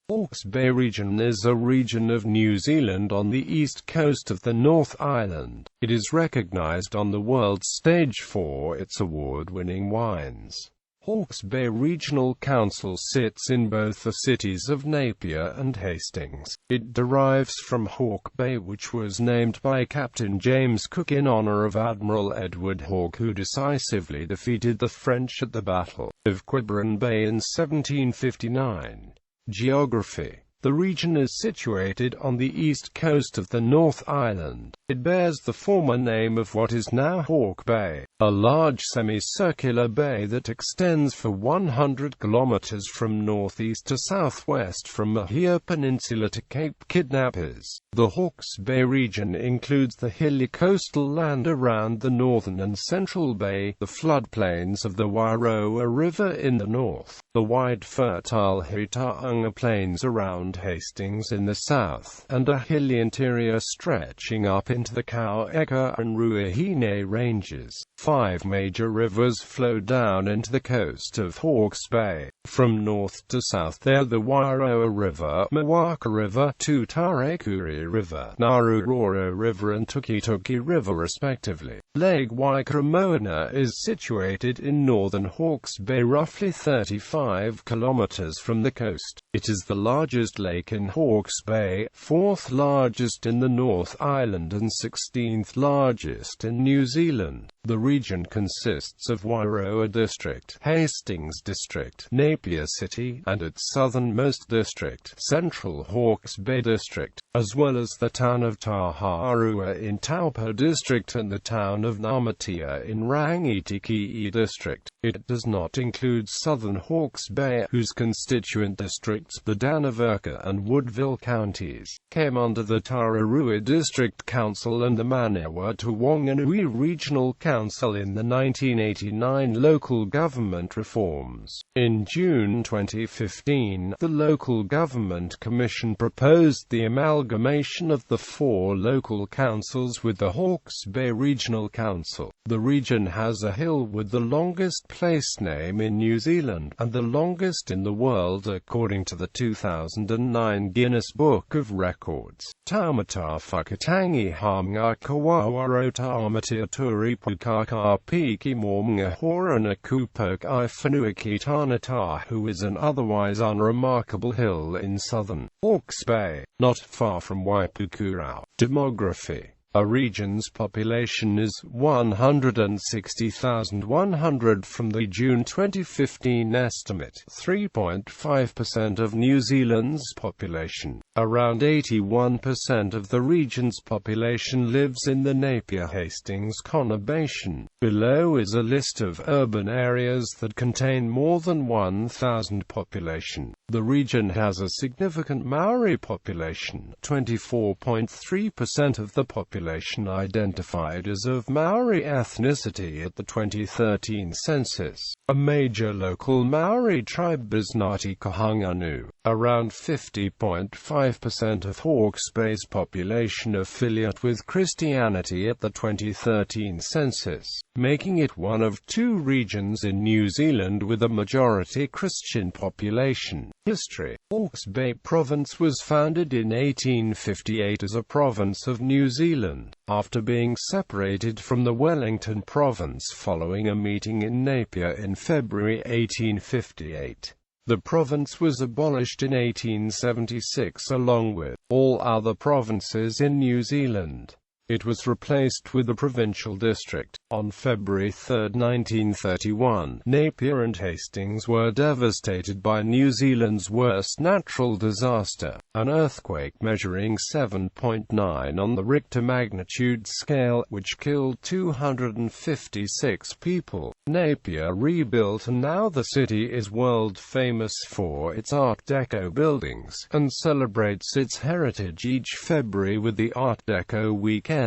Hawke's Bay region is a region of New Zealand on the east coast of the North Island. It is recognized on the world stage for its award-winning wines. Hawke's Bay Regional Council sits in both the cities of Napier and Hastings. It derives from Hawke Bay, which was named by Captain James Cook in honor of Admiral Edward Hawke, who decisively defeated the French at the Battle of Quiberon Bay in 1759. Geography. The region is situated on the east coast of the North Island. It bears the former name of what is now Hawke Bay, a large semicircular bay that extends for 100 kilometers from northeast to southwest from Mahia Peninsula to Cape Kidnappers. The Hawke's Bay region includes the hilly coastal land around the northern and central bay, the floodplains of the Wairoa River in the north, the wide fertile Hitaunga Plains around Hastings in the south, and a hilly interior stretching up into the Kaueka and Ruahine ranges. 5 major rivers flow down into the coast of Hawke's Bay. From north to south they are the Wairoa River, Mawaka River, Tutarekuri River, Naruroro River and Tukituki River respectively. Lake Waikaremoana is situated in northern Hawke's Bay, roughly 35 kilometers from the coast. It is the largest lake in Hawke's Bay, 4th largest in the North Island and 16th largest in New Zealand. The region consists of Wairoa District, Hastings District, Napier City, and its southernmost district, Central Hawke's Bay District, as well as the town of Taharua in Taupo District and the town of Namatia in Rangitiki'i District. It does not include southern Hawke's Bay, whose constituent districts, the Danaverka and Woodville counties, came under the Tararua District Council and the Manawa-Wanganui Regional Council in the 1989 local government reforms. In June 2015, the Local Government Commission proposed the amalgamation of the 4 local councils with the Hawke's Bay Regional Council. The region has a hill with the longest place name in New Zealand, and the longest in the world according to the 2009 Guinness Book of Records. Taumata Whakatangi Hamnga Kawawaro Taamatia Turipukaka Piki Mormnga Horana Kupok I Whanuaki Tanata, who is an otherwise unremarkable hill in southern Hawke's Bay, not far from Waipukurau. Demography. A region's population is 160,100 from the June 2015 estimate, 3.5% of New Zealand's population. Around 81% of the region's population lives in the Napier-Hastings conurbation. Below is a list of urban areas that contain more than 1,000 population. The region has a significant Maori population, 24.3% of the population identified as of Maori ethnicity at the 2013 census. A major local Maori tribe is Ngāti Kahungunu. Around 50.5% of Hawke's Bay's population affiliate with Christianity at the 2013 census, making it one of 2 regions in New Zealand with a majority Christian population. History. Hawke's Bay Province was founded in 1858 as a province of New Zealand, after being separated from the Wellington Province following a meeting in Napier in February 1858. The province was abolished in 1876 along with all other provinces in New Zealand. It was replaced with a provincial district. On February 3, 1931, Napier and Hastings were devastated by New Zealand's worst natural disaster, an earthquake measuring 7.9 on the Richter magnitude scale, which killed 256 people. Napier rebuilt, and now the city is world famous for its Art Deco buildings, and celebrates its heritage each February with the Art Deco Weekend.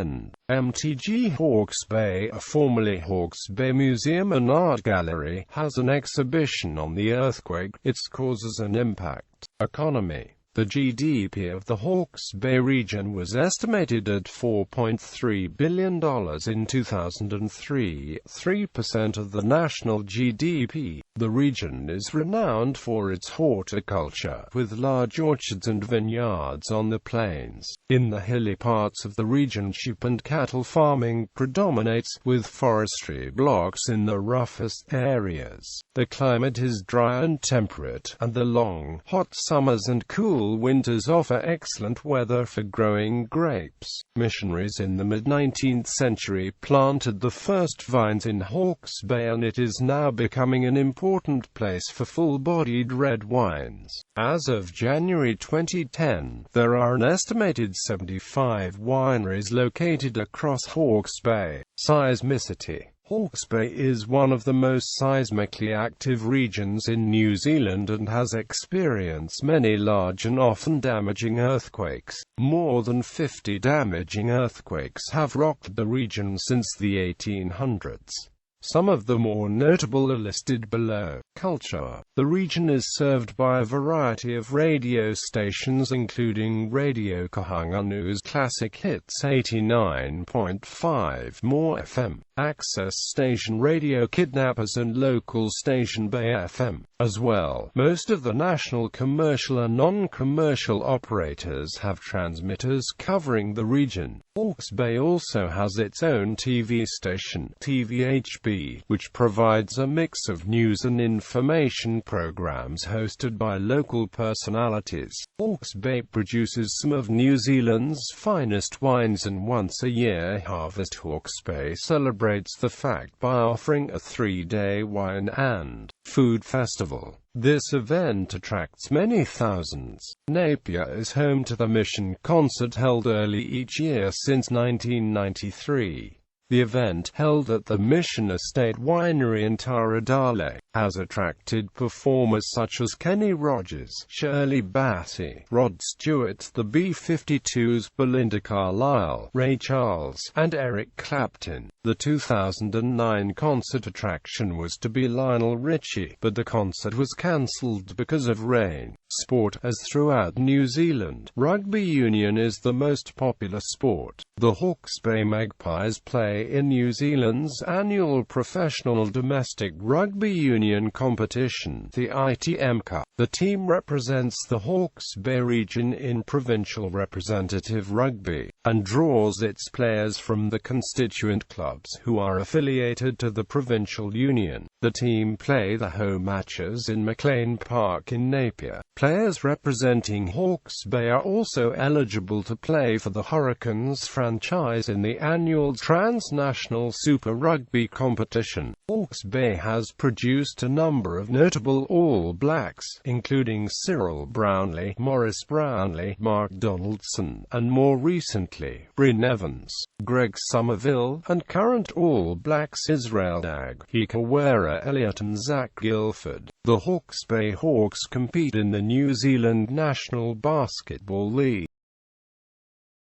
MTG Hawke's Bay, a formerly Hawke's Bay Museum and Art Gallery, has an exhibition on the earthquake, its causes and impact. Economy. The GDP of the Hawke's Bay region was estimated at $4.3 billion in 2003, 3% of the national GDP. The region is renowned for its horticulture, with large orchards and vineyards on the plains. In the hilly parts of the region, sheep and cattle farming predominates, with forestry blocks in the roughest areas. The climate is dry and temperate, and the long, hot summers and cool winters offer excellent weather for growing grapes. Missionaries in the mid-19th century planted the first vines in Hawke's Bay, and it is now becoming an important place for full-bodied red wines. As of January 2010, there are an estimated 75 wineries located across Hawke's Bay. Seismicity. Hawke's Bay is one of the most seismically active regions in New Zealand and has experienced many large and often damaging earthquakes. More than 50 damaging earthquakes have rocked the region since the 1800s. Some of the more notable are listed below. Culture. The region is served by a variety of radio stations, including Radio Kahanganu's Classic Hits 89.5 More FM, access station Radio Kidnappers, and local station Bay FM. As well, most of the national commercial and non-commercial operators have transmitters covering the region. Hawke's Bay also has its own TV station, TVHB, which provides a mix of news and information programs hosted by local personalities. Hawke's Bay produces some of New Zealand's finest wines, and once a year Harvest Hawke's Bay celebrates the fact by offering a 3-day wine and food festival. This event attracts many thousands. Napier is home to the Mission concert held early each year since 1993. The event, held at the Mission Estate Winery in Taradale, has attracted performers such as Kenny Rogers, Shirley Bassey, Rod Stewart, the B-52s, Belinda Carlisle, Ray Charles, and Eric Clapton. The 2009 concert attraction was to be Lionel Richie, but the concert was cancelled because of rain. Sport. As throughout New Zealand, rugby union is the most popular sport. The Hawke's Bay Magpies play in New Zealand's annual professional domestic rugby union competition, the ITM Cup. The team represents the Hawke's Bay region in provincial representative rugby, and draws its players from the constituent clubs who are affiliated to the provincial union. The team play the home matches in McLean Park in Napier. Players representing Hawke's Bay are also eligible to play for the Hurricanes franchise in the annual transnational Super Rugby competition. Hawke's Bay has produced a number of notable All Blacks, including Cyril Brownlee, Maurice Brownlee, Mark Donaldson, and more recently, Bryn Evans, Greg Somerville, and current All Blacks Israel Dag, Hikawera Elliott, and Zach Guilford. The Hawke's Bay Hawks compete in the New Zealand National Basketball League.